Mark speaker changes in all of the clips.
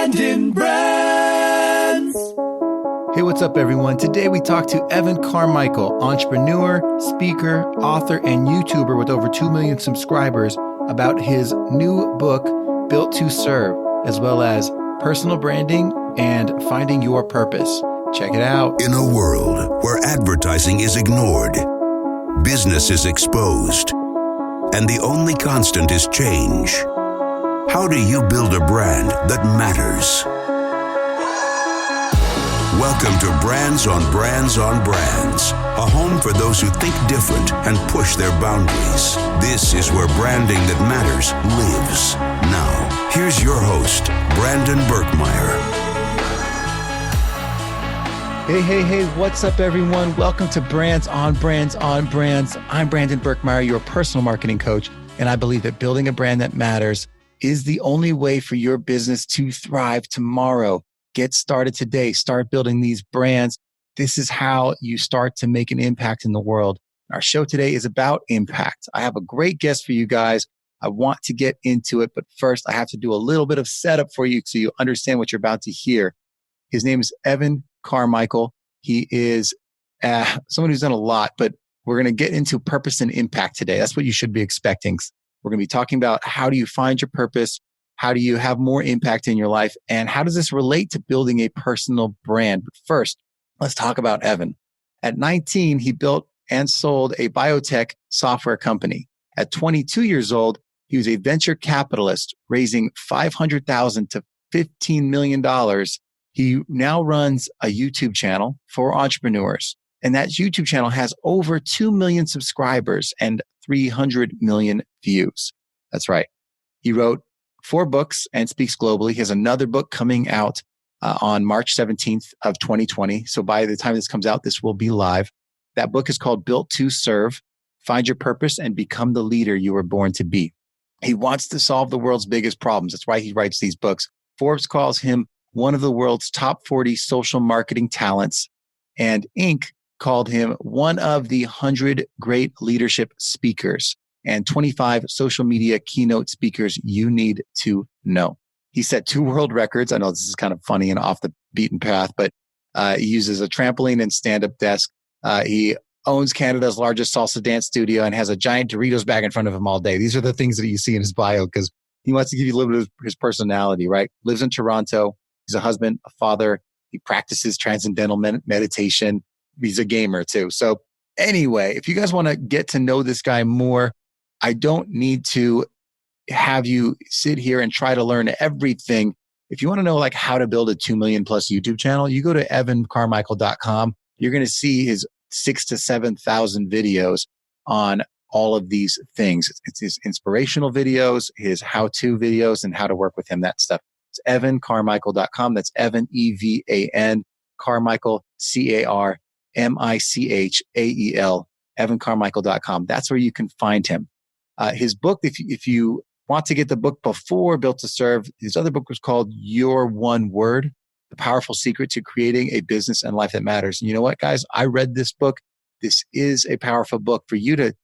Speaker 1: Brandon Brands.
Speaker 2: Hey, what's up, everyone? Today we talk to Evan Carmichael, entrepreneur, speaker, author, and YouTuber with over 2 million subscribers, about his new book, Built to Serve, as well as personal branding and finding your purpose. Check it out.
Speaker 3: In a world where advertising is ignored, business is exposed, and the only constant is change, how do you build a brand that matters? Welcome to Brands on Brands on Brands, a home for those who think different and push their boundaries. This is where branding that matters lives. Now, here's your host, Brandon Birkmeyer.
Speaker 2: Hey, what's up, everyone? Welcome to Brands on Brands on Brands. I'm Brandon Birkmeyer, your personal marketing coach, and I believe that building a brand that matters is the only way for your business to thrive tomorrow. Get started today. Start building these brands. This is how you start to make an impact in the world. Our show today is about impact. I have a great guest for you guys. I want to get into it, but first I have to do a little bit of setup for you so you understand what you're about to hear. His name is Evan Carmichael. He is someone who's done a lot, but we're going to get into purpose and impact today. That's what you should be expecting. We're going to be talking about how do you find your purpose? How do you have more impact in your life? And how does this relate to building a personal brand? But first, let's talk about Evan. At 19, he built and sold a biotech software company. At 22 years old, he was a venture capitalist, raising $500,000 to $15 million. He now runs a YouTube channel for entrepreneurs. And that YouTube channel has over 2 million subscribers and 300 million views. That's right. He wrote 4 books and speaks globally. He has another book coming out on March 17th of 2020. So by the time this comes out, this will be live. That book is called Built to Serve, Find Your Purpose and Become the Leader You Were Born to Be. He wants to solve the world's biggest problems. That's why he writes these books. Forbes calls him one of the world's top 40 social marketing talents, and Inc. called him one of the 100 great leadership speakers and 25 social media keynote speakers you need to know. He set 2 world records. I know this is kind of funny and off the beaten path, but he uses a trampoline and stand-up desk. He owns Canada's largest salsa dance studio and has a giant Doritos bag in front of him all day. These are the things that you see in his bio because he wants to give you a little bit of his personality, right? Lives in Toronto. He's a husband, a father. He practices transcendental meditation. He's a gamer too. So anyway, if you guys want to get to know this guy more, I don't need to have you sit here and try to learn everything. If you want to know like how to build a 2 million plus YouTube channel, you go to evancarmichael.com. You're going to see his 6,000 to 7,000 videos on all of these things. It's his inspirational videos, his how-to videos, and how to work with him, that stuff. It's evancarmichael.com. That's Evan, E-V-A-N, Carmichael, C-A-R-M-I-C-H-A-E-L, evancarmichael.com. That's where you can find him. His book, if you want to get the book before Built to Serve, his other book was called Your One Word, The Powerful Secret to Creating a Business and Life That Matters. And you know what, guys? I read this book. This is a powerful book for you to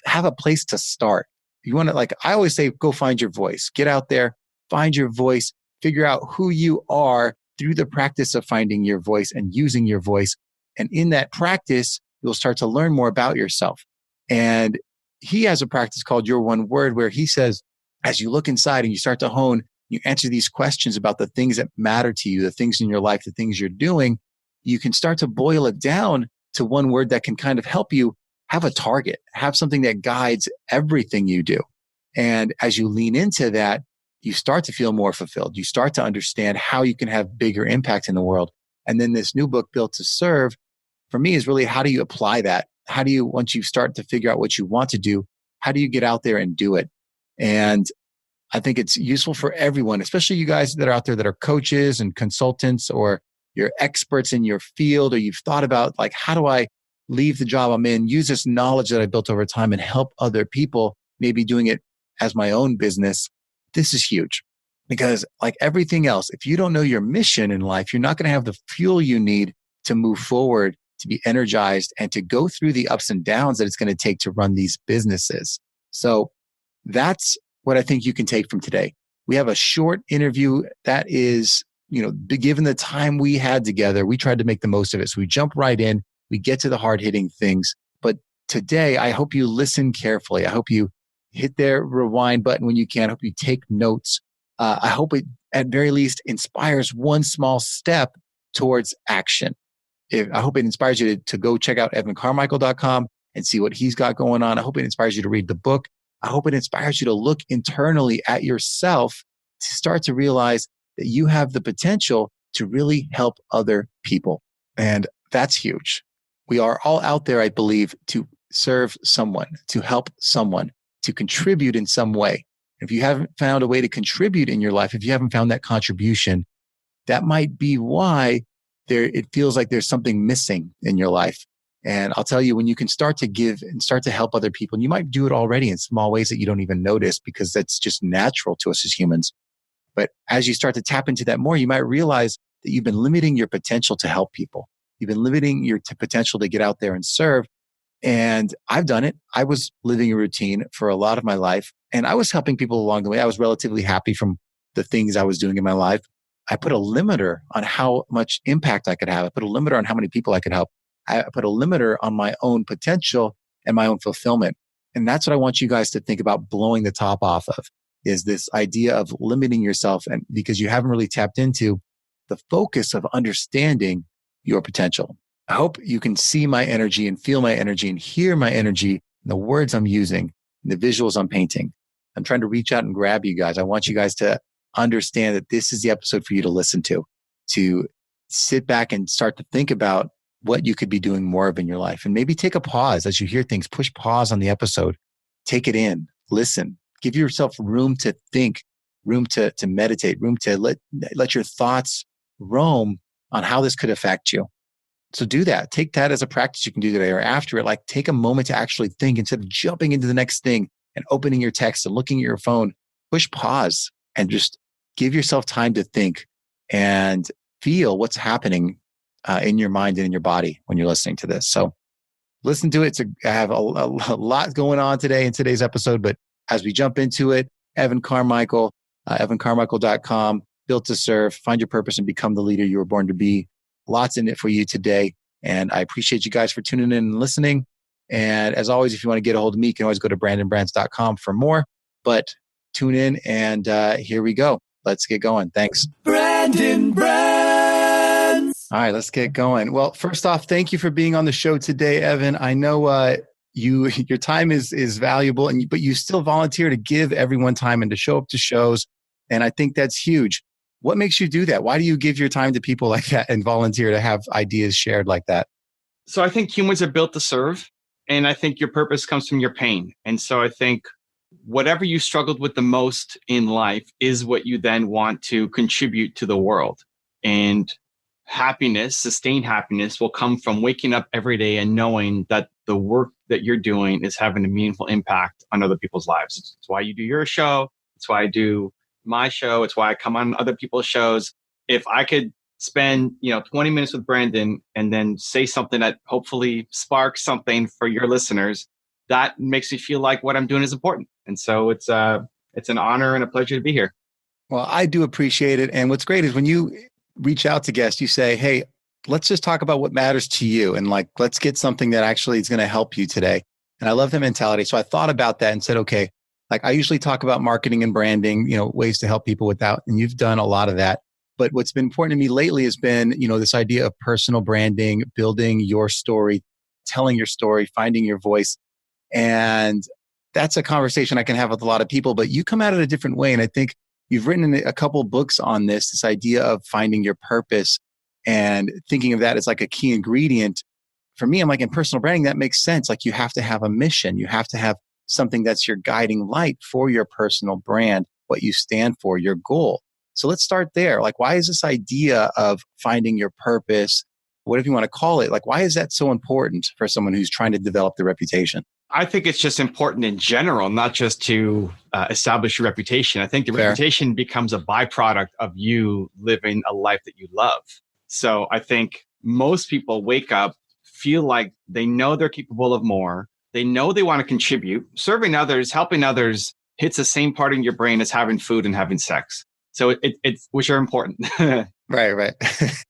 Speaker 2: have a place to start. You want to, like I always say, go find your voice. Get out there, find your voice, figure out who you are through the practice of finding your voice and using your voice. And in that practice, you'll start to learn more about yourself. And he has a practice called Your One Word, where he says, as you look inside and you start to hone, you answer these questions about the things that matter to you, the things in your life, the things you're doing, you can start to boil it down to one word that can kind of help you have a target, have something that guides everything you do. And as you lean into that, you start to feel more fulfilled. You start to understand how you can have bigger impact in the world. And then this new book, Built to Serve, for me is really, how do you apply that? How do you, once you start to figure out what you want to do, how do you get out there and do it? And I think it's useful for everyone, especially you guys that are out there that are coaches and consultants, or you're experts in your field, or you've thought about like, how do I leave the job I'm in, use this knowledge that I built over time and help other people, maybe doing it as my own business. This is huge because like everything else, if you don't know your mission in life, you're not going to have the fuel you need to move forward, to be energized, and to go through the ups and downs that it's going to take to run these businesses. So that's what I think you can take from today. We have a short interview that is, given the time we had together, we tried to make the most of it. So we jump right in, we get to the hard hitting things. But today, I hope you listen carefully. I hope you hit their rewind button when you can. I hope you take notes. I hope it, at very least, inspires one small step towards action. I hope it inspires you to go check out evancarmichael.com and see what he's got going on. I hope it inspires you to read the book. I hope it inspires you to look internally at yourself to start to realize that you have the potential to really help other people. And that's huge. We are all out there, I believe, to serve someone, to help someone, to contribute in some way. If you haven't found a way to contribute in your life, if you haven't found that contribution, that might be why it feels like there's something missing in your life. And I'll tell you, when you can start to give and start to help other people, and you might do it already in small ways that you don't even notice because that's just natural to us as humans. But as you start to tap into that more, you might realize that you've been limiting your potential to help people. You've been limiting your potential to get out there and serve. And I've done it. I was living a routine for a lot of my life, and I was helping people along the way. I was relatively happy from the things I was doing in my life. I put a limiter on how much impact I could have. I put a limiter on how many people I could help. I put a limiter on my own potential and my own fulfillment. And that's what I want you guys to think about blowing the top off of, is this idea of limiting yourself, and because you haven't really tapped into the focus of understanding your potential. I hope you can see my energy and feel my energy and hear my energy in the words I'm using, the visuals I'm painting. I'm trying to reach out and grab you guys. I want you guys to understand that this is the episode for you to listen to sit back and start to think about what you could be doing more of in your life. And maybe take a pause as you hear things, push pause on the episode, take it in, listen, give yourself room to think, room to meditate, room to let your thoughts roam on how this could affect you. So do that. Take that as a practice you can do today, or after it, like take a moment to actually think instead of jumping into the next thing and opening your text and looking at your phone. Push pause and just give yourself time to think and feel what's happening in your mind and in your body when you're listening to this. So listen to it. I have a lot going on today in today's episode, but as we jump into it, Evan Carmichael, evancarmichael.com, built to serve, find your purpose and become the leader you were born to be. Lots in it for you today. And I appreciate you guys for tuning in and listening. And as always, if you want to get a hold of me, you can always go to brandonbrands.com for more. But tune in and here we go. Let's get going. Thanks.
Speaker 1: Brandon Brands.
Speaker 2: All right, let's get going. Well, first off, thank you for being on the show today, Evan. I know your time is valuable, but you still volunteer to give everyone time and to show up to shows. And I think that's huge. What makes you do that? Why do you give your time to people like that and volunteer to have ideas shared like that?
Speaker 4: So I think humans are built to serve. And I think your purpose comes from your pain. And so I think whatever you struggled with the most in life is what you then want to contribute to the world. And happiness, sustained happiness, will come from waking up every day and knowing that the work that you're doing is having a meaningful impact on other people's lives. It's why you do your show. It's why I do my show. It's why I come on other people's shows. If I could spend 20 minutes with Brandon and then say something that hopefully sparks something for your listeners, that makes me feel like what I'm doing is important. And so it's an honor and a pleasure to be here.
Speaker 2: Well, I do appreciate it. And what's great is when you reach out to guests, you say, hey, let's just talk about what matters to you. And let's get something that actually is going to help you today. And I love the mentality. So I thought about that and said, okay, I usually talk about marketing and branding, ways to help people without, and you've done a lot of that. But what's been important to me lately has been, this idea of personal branding, building your story, telling your story, finding your voice. And that's a conversation I can have with a lot of people, but you come at it a different way. And I think you've written a couple books on this idea of finding your purpose and thinking of that as like a key ingredient. For me, I'm like, in personal branding, that makes sense. Like you have to have a mission. You have to have something that's your guiding light for your personal brand, what you stand for, your goal. So let's start there. Why is this idea of finding your purpose, whatever you want to call it, why is that so important for someone who's trying to develop their reputation?
Speaker 4: I think it's just important in general, not just to establish your reputation. I think the reputation becomes a byproduct of you living a life that you love. So I think most people wake up, feel like they know they're capable of more. They know they want to contribute. Serving others, helping others hits the same part in your brain as having food and having sex. So it's which are important.
Speaker 2: Right.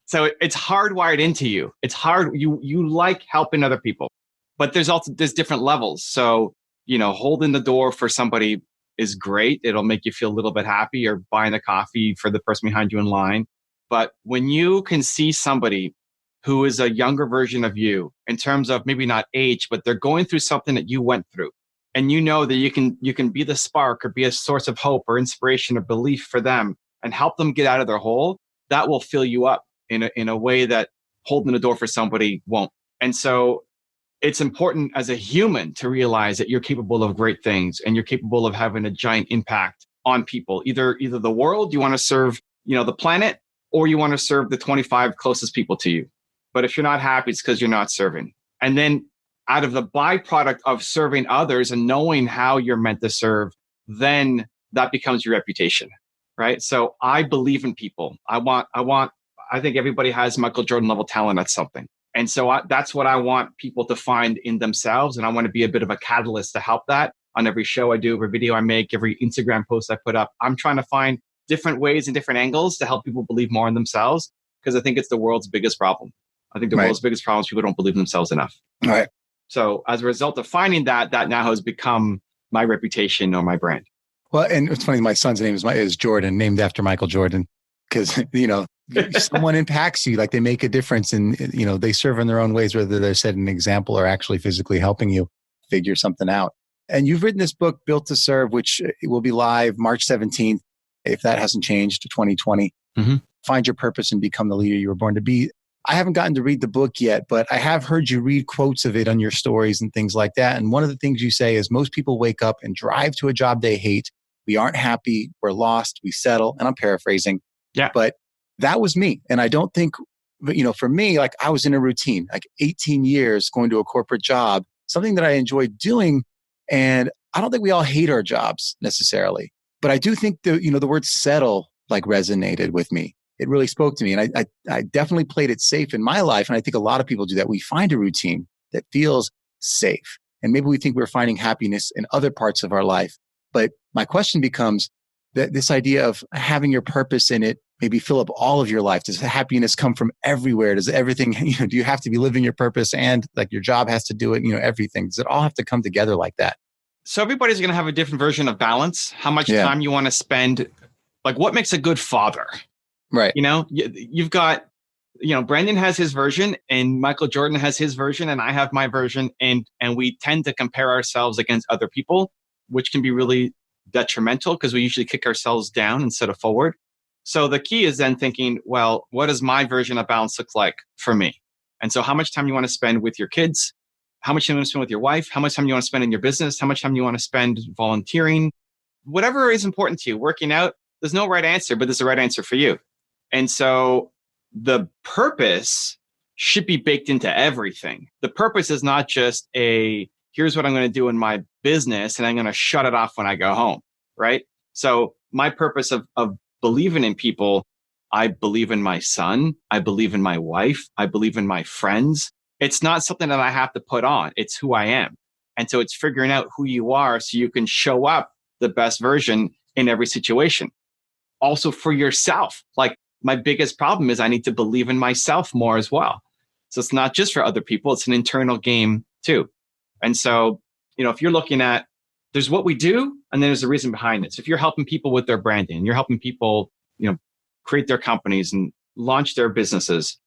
Speaker 4: So it's hardwired into you. It's hard. You like helping other people, but there's different levels. So, holding the door for somebody is great. It'll make you feel a little bit happy, or buying a coffee for the person behind you in line. But when you can see somebody who is a younger version of you in terms of maybe not age, but they're going through something that you went through, and you know that you can be the spark or be a source of hope or inspiration or belief for them and help them get out of their hole, that will fill you up in a way that holding the door for somebody won't. And so it's important as a human to realize that you're capable of great things and you're capable of having a giant impact on people, either the world, you want to serve, the planet, or you want to serve the 25 closest people to you. But if you're not happy, it's because you're not serving. And then out of the byproduct of serving others and knowing how you're meant to serve, then that becomes your reputation, right? So I believe in people. I think everybody has Michael Jordan level talent at something. And so that's what I want people to find in themselves. And I want to be a bit of a catalyst to help that on every show I do, every video I make, every Instagram post I put up. I'm trying to find different ways and different angles to help people believe more in themselves, because I think it's the world's biggest problem. I think the world's biggest problem is people don't believe in themselves enough.
Speaker 2: Right.
Speaker 4: So as a result of finding that now has become my reputation or my brand.
Speaker 2: Well, and it's funny, my son's name is Jordan, named after Michael Jordan, because, someone impacts you, like they make a difference, and, they serve in their own ways, whether they're setting an example or actually physically helping you figure something out. And you've written this book, Built to Serve, which will be live March 17th, if that hasn't changed, to 2020. Mm-hmm. Find your purpose and become the leader you were born to be. I haven't gotten to read the book yet, but I have heard you read quotes of it on your stories and things like that. And one of the things you say is most people wake up and drive to a job they hate. We aren't happy. We're lost. We settle. And I'm paraphrasing.
Speaker 4: Yeah.
Speaker 2: But that was me. And I don't think, for me, like I was in a routine, like 18 years going to a corporate job, something that I enjoyed doing. And I don't think we all hate our jobs necessarily. But I do think the word settle like resonated with me. It really spoke to me. And I definitely played it safe in my life. And I think a lot of people do that. We find a routine that feels safe. And maybe we think we're finding happiness in other parts of our life. But my question becomes that this idea of having your purpose in it, maybe fill up all of your life. Does happiness come from everywhere? Does everything, do you have to be living your purpose and like your job has to do it, everything? Does it all have to come together like that?
Speaker 4: So everybody's going to have a different version of balance. How much time you want to spend, like what makes a good father?
Speaker 2: Right.
Speaker 4: You've got, Brandon has his version and Michael Jordan has his version and I have my version. And we tend to compare ourselves against other people, which can be really detrimental because we usually kick ourselves down instead of forward. So the key is then thinking, well, what does my version of balance look like for me? And so how much time you want to spend with your kids? How much time you want to spend with your wife? How much time you want to spend in your business? How much time you want to spend volunteering? Whatever is important to you, working out, there's no right answer, but there's a right answer for you. And so the purpose should be baked into everything. The purpose is not just here's what I'm going to do in my business and I'm going to shut it off when I go home, right? So my purpose of believing in people, I believe in my son, I believe in my wife, I believe in my friends. It's not something that I have to put on. It's who I am. And so it's figuring out who you are so you can show up the best version in every situation. Also for yourself, like my biggest problem is I need to believe in myself more as well. So it's not just for other people, it's an internal game too. And so, if you're looking at, there's what we do, and then there's the reason behind it. So if you're helping people with their branding, you're helping people, create their companies and launch their businesses.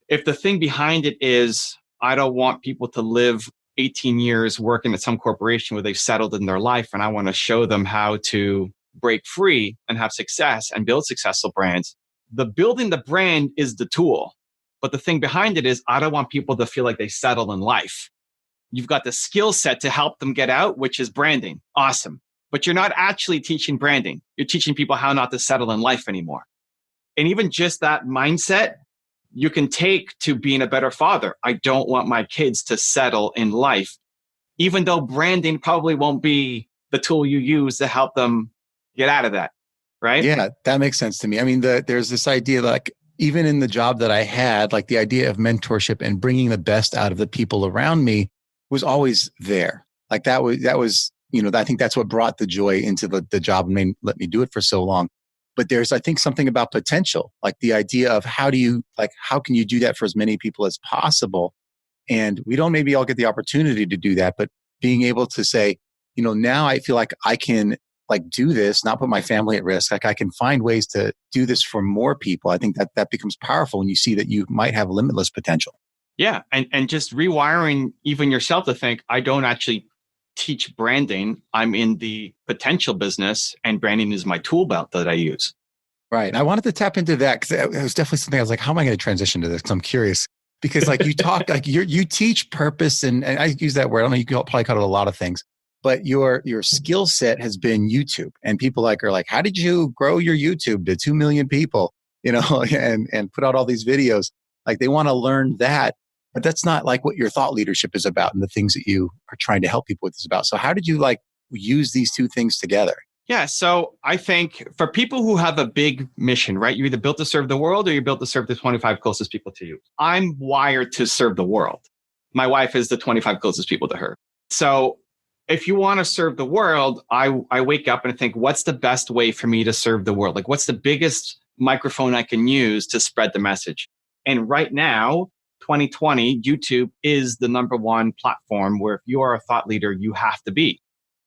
Speaker 4: If the thing behind it is, I don't want people to live 18 years working at some corporation where they've settled in their life, and I want to show them how to break free and have success and build successful brands. The building the brand is the tool. But the thing behind it is, I don't want people to feel like they settle in life. You've got the skill set to help them get out, which is branding. Awesome. But you're not actually teaching branding. You're teaching people how not to settle in life anymore. And even just that mindset, you can take to being a better father. I don't want my kids to settle in life, even though branding probably won't be the tool you use to help them get out of that. Right?
Speaker 2: Yeah, that makes sense to me. I mean, there's this idea, like even in the job that I had, like the idea of mentorship and bringing the best out of the people around me was always there. Like that was I think that's what brought the joy into the job and let me do it for so long. But there's, I think, something about potential, like the idea of how can you do that for as many people as possible? And we don't maybe all get the opportunity to do that, but being able to say, now I feel like I can do this, not put my family at risk. Like I can find ways to do this for more people. I think that becomes powerful when you see that you might have limitless potential.
Speaker 4: Yeah. And just rewiring even yourself to think, I don't actually teach branding. I'm in the potential business and branding is my tool belt that I use.
Speaker 2: Right. And I wanted to tap into that because it was definitely something I was like, how am I going to transition to this? Because I'm curious. Because you talk, you teach purpose and I use that word. I don't know, you could probably call it a lot of things. But your skill set has been YouTube, and people are like, how did you grow your YouTube to 2 million people, and put out all these videos? Like they want to learn that, but that's not like what your thought leadership is about and the things that you are trying to help people with is about. So how did you use these two things together?
Speaker 4: Yeah. So I think for people who have a big mission, right? You're either built to serve the world or you're built to serve the 25 closest people to you. I'm wired to serve the world. My wife is the 25 closest people to her. So if you want to serve the world, I wake up and think, what's the best way for me to serve the world? Like, what's the biggest microphone I can use to spread the message? And right now, 2020, YouTube is the number one platform where if you are a thought leader, you have to be,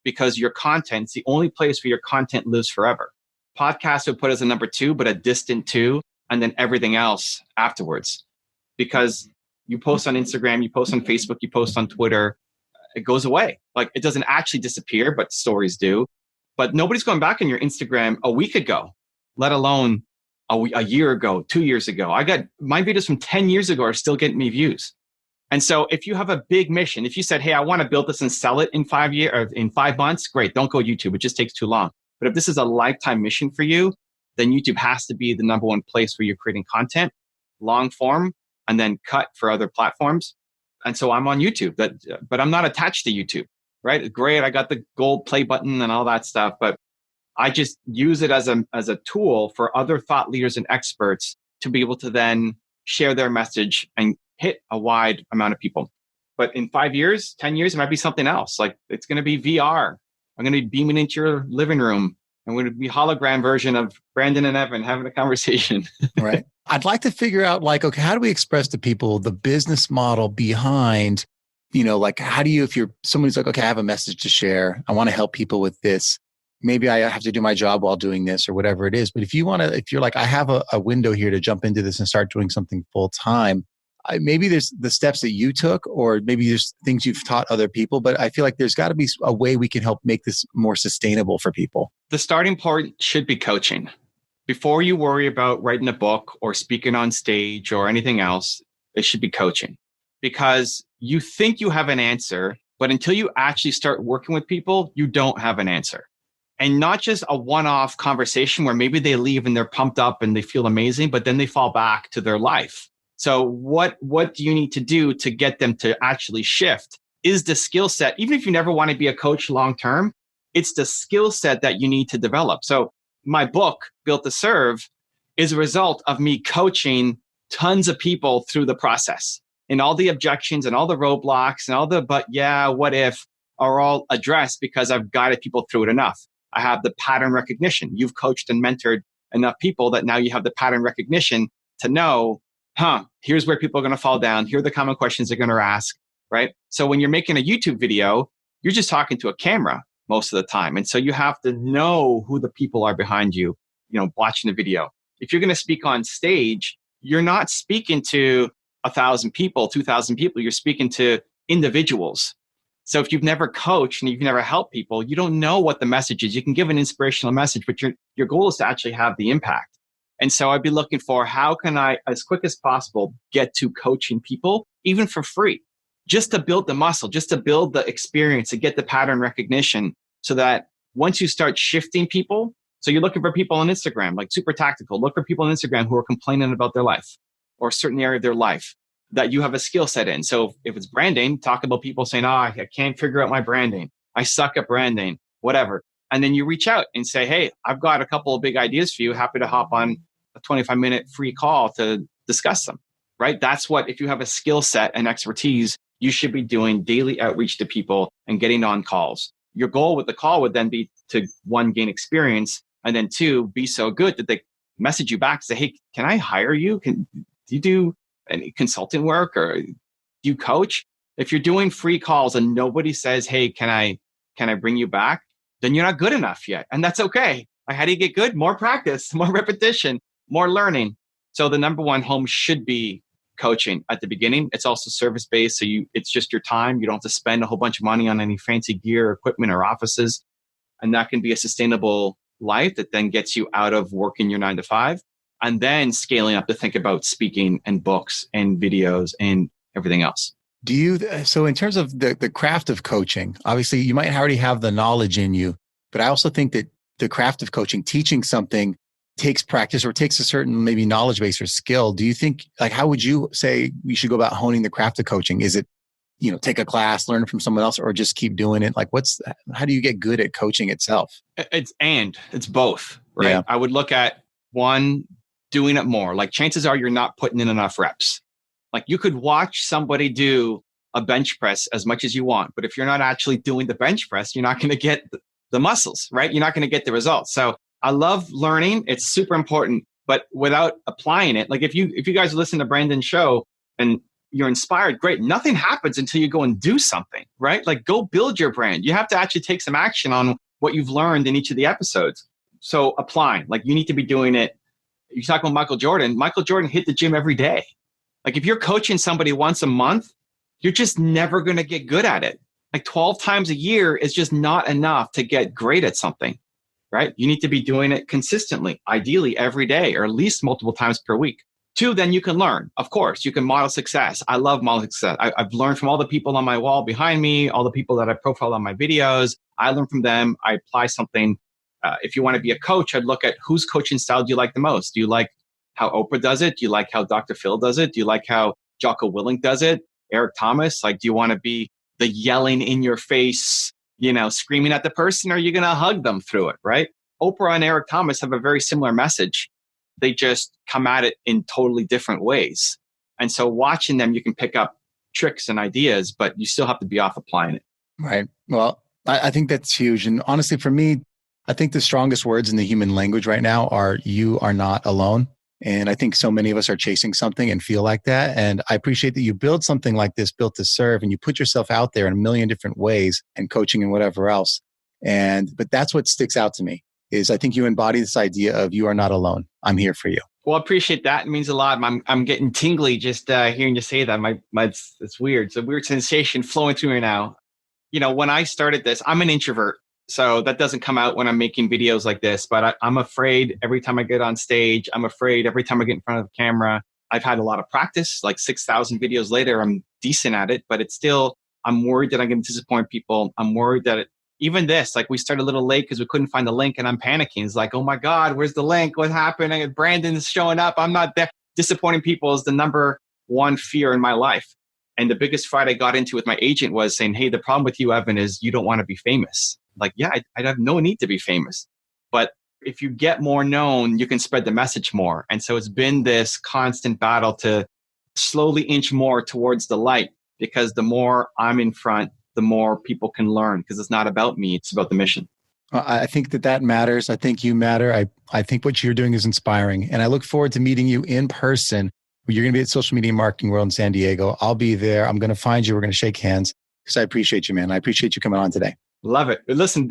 Speaker 4: because your content's the only place where your content lives forever. Podcasts would put as a number two, but a distant two, and then everything else afterwards. Because you post on Instagram, you post on Facebook, you post on Twitter, it goes away. Like it doesn't actually disappear, but stories do. But nobody's going back on your Instagram a week ago, let alone a year ago, 2 years ago. I got my videos from 10 years ago are still getting me views. And so if you have a big mission, if you said, hey, I want to build this and sell it in 5 years or in 5 months, great. Don't go YouTube. It just takes too long. But if this is a lifetime mission for you, then YouTube has to be the number one place where you're creating content, long form, and then cut for other platforms. And so I'm on YouTube, but I'm not attached to YouTube, right? Great. I got the gold play button and all that stuff, but I just use it as a tool for other thought leaders and experts to be able to then share their message and hit a wide amount of people. But in 5 years, 10 years, it might be something else. Like it's going to be VR. I'm going to be beaming into your living room. I'm going to be hologram version of Brandon and Evan having a conversation.
Speaker 2: Right. I'd like to figure out okay, how do we express to people the business model behind, how do you, if you're someone who's like, okay, I have a message to share. I want to help people with this. Maybe I have to do my job while doing this or whatever it is. But if you're like, I have a window here to jump into this and start doing something full time, maybe there's the steps that you took, or maybe there's things you've taught other people, but I feel like there's got to be a way we can help make this more sustainable for people.
Speaker 4: The starting point should be coaching. Before you worry about writing a book or speaking on stage or anything else, it should be coaching, because you think you have an answer, but until you actually start working with people, you don't have an answer. And not just a one-off conversation where maybe they leave and they're pumped up and they feel amazing, but then they fall back to their life. So what do you need to do to get them to actually shift? Is the skill set, even if you never want to be a coach long-term, it's the skill set that you need to develop. So my book, Built to Serve, is a result of me coaching tons of people through the process. And all the objections and all the roadblocks and all the, but yeah, what if, are all addressed because I've guided people through it enough. I have the pattern recognition. You've coached and mentored enough people that now you have the pattern recognition to know, here's where people are going to fall down. Here are the common questions they're going to ask, right? So when you're making a YouTube video, you're just talking to a camera most of the time. And so you have to know who the people are behind you, watching the video. If you're going to speak on stage, you're not speaking to 1,000 people, 2,000 people. You're speaking to individuals. So if you've never coached and you've never helped people, you don't know what the message is. You can give an inspirational message, but your goal is to actually have the impact. And so I'd be looking for, how can I, as quick as possible, get to coaching people, even for free, just to build the muscle, just to build the experience, to get the pattern recognition, so that once you start shifting people, so you're looking for people on Instagram, like super tactical, look for people on Instagram who are complaining about their life or a certain area of their life that you have a skill set in. So if it's branding, talk about people saying, I can't figure out my branding. I suck at branding, whatever. And then you reach out and say, hey, I've got a couple of big ideas for you. Happy to hop on a 25-minute free call to discuss them, right? That's what, if you have a skill set and expertise, you should be doing daily outreach to people and getting on calls. your goal with the call would then be to, one, gain experience, and then two, be so good that they message you back, say, hey, can I hire you? Do you do any consulting work, or do you coach? If you're doing free calls and nobody says, hey, can I bring you back? Then you're not good enough yet. And that's okay. How do you get good? More practice, more repetition, more learning. So the number one home should be coaching at the beginning. It's also service-based. So it's just your time. You don't have to spend a whole bunch of money on any fancy gear, equipment, or offices. And that can be a sustainable life that then gets you out of working your 9 to 5, and then scaling up to think about speaking and books and videos and everything else.
Speaker 2: So in terms of the craft of coaching, obviously you might already have the knowledge in you, but I also think that the craft of coaching, teaching something, takes practice or takes a certain maybe knowledge base or skill. Do you think, how would you say we should go about honing the craft of coaching? Is it, take a class, learn from someone else, or just keep doing it? How do you get good at coaching itself?
Speaker 4: It's both, right?
Speaker 2: Yeah.
Speaker 4: I would look at, one, doing it more. Chances are you're not putting in enough reps. You could watch somebody do a bench press as much as you want, but if you're not actually doing the bench press, you're not going to get the muscles, right? You're not going to get the results. So I love learning. It's super important, but without applying it, if you guys listen to Brandon's show and you're inspired, great. Nothing happens until you go and do something, right? Go build your brand. You have to actually take some action on what you've learned in each of the episodes. So applying, you need to be doing it. You talk about Michael Jordan. Michael Jordan hit the gym every day. If you're coaching somebody once a month, you're just never going to get good at it. 12 times a year is just not enough to get great at something, right? You need to be doing it consistently, ideally every day, or at least multiple times per week. Two, then you can learn. Of course, you can model success. I love modeling success. I've learned from all the people on my wall behind me, all the people that I profiled on my videos. I learn from them. I apply something. If you want to be a coach, I'd look at whose coaching style do you like the most? Do you like how Oprah does it? Do you like how Dr. Phil does it? Do you like how Jocko Willink does it? Eric Thomas? Do you want to be the yelling in your face, screaming at the person, or are you going to hug them through it, right? Oprah and Eric Thomas have a very similar message. They just come at it in totally different ways. And so watching them, you can pick up tricks and ideas, but you still have to be off applying it.
Speaker 2: Right. Well, I think that's huge. And honestly, for me, I think the strongest words in the human language right now are, you are not alone. And I think so many of us are chasing something and feel like that. And I appreciate that you build something like this, built to serve, and you put yourself out there in a million different ways, and coaching and whatever else. But that's what sticks out to me, is I think you embody this idea of, you are not alone. I'm here for you.
Speaker 4: Well, I appreciate that. It means a lot. I'm getting tingly just hearing you say that. It's weird. It's a weird sensation flowing through me now. When I started this, I'm an introvert. So that doesn't come out when I'm making videos like this, but I'm afraid every time I get on stage. I'm afraid every time I get in front of the camera. I've had a lot of practice, 6,000 videos later, I'm decent at it, but it's still, I'm worried that I'm going to disappoint people. I'm worried that even this, we started a little late because we couldn't find the link, and I'm panicking. It's oh my God, where's the link? What happened? Brandon's showing up. I'm not there. Disappointing people is the number one fear in my life. And the biggest fight I got into with my agent was saying, hey, the problem with you, Evan, is you don't want to be famous. Yeah, I'd have no need to be famous. But if you get more known, you can spread the message more. And so it's been this constant battle to slowly inch more towards the light, because the more I'm in front, the more people can learn, because it's not about me. It's about the mission.
Speaker 2: I think that matters. I think you matter. I think what you're doing is inspiring. And I look forward to meeting you in person. You're going to be at Social Media Marketing World in San Diego. I'll be there. I'm going to find you. We're going to shake hands, because I appreciate you, man. I appreciate you coming on today.
Speaker 4: Love it. Listen,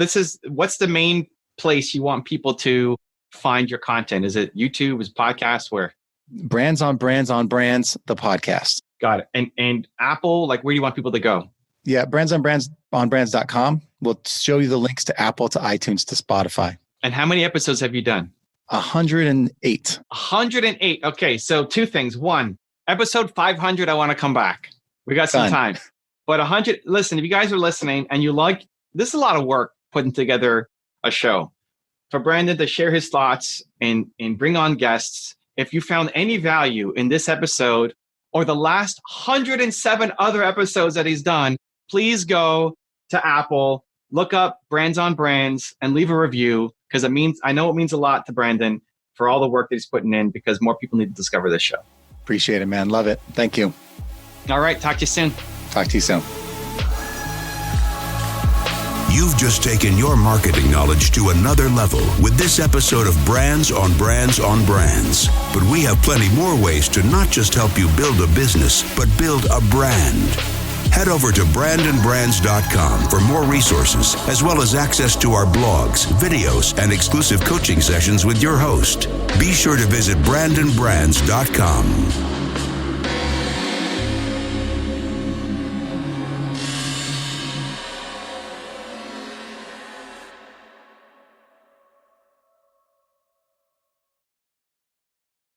Speaker 4: what's the main place you want people to find your content? Is it YouTube? Is podcasts? Where?
Speaker 2: Brands on Brands on Brands, the podcast.
Speaker 4: Got it. And Apple, where do you want people to go?
Speaker 2: Yeah, brandsonbrands.com. We'll show you the links to Apple, to iTunes, to Spotify.
Speaker 4: And how many episodes have you done?
Speaker 2: 108.
Speaker 4: 108. Okay, so two things. One, episode 500, I want to come back. We got some time. But 100, listen, if you guys are listening and this is a lot of work putting together a show. For Brandon to share his thoughts and bring on guests. If you found any value in this episode or the last 107 other episodes that he's done, please go to Apple, look up Brands on Brands, and leave a review, because I know it means a lot to Brandon for all the work that he's putting in, because more people need to discover this show.
Speaker 2: Appreciate it, man. Love it. Thank you.
Speaker 4: All right. Talk to you soon.
Speaker 2: Talk to you soon.
Speaker 3: You've just taken your marketing knowledge to another level with this episode of Brands on Brands on Brands. But we have plenty more ways to not just help you build a business, but build a brand. Head over to brandonbrands.com for more resources, as well as access to our blogs, videos, and exclusive coaching sessions with your host. Be sure to visit brandonbrands.com.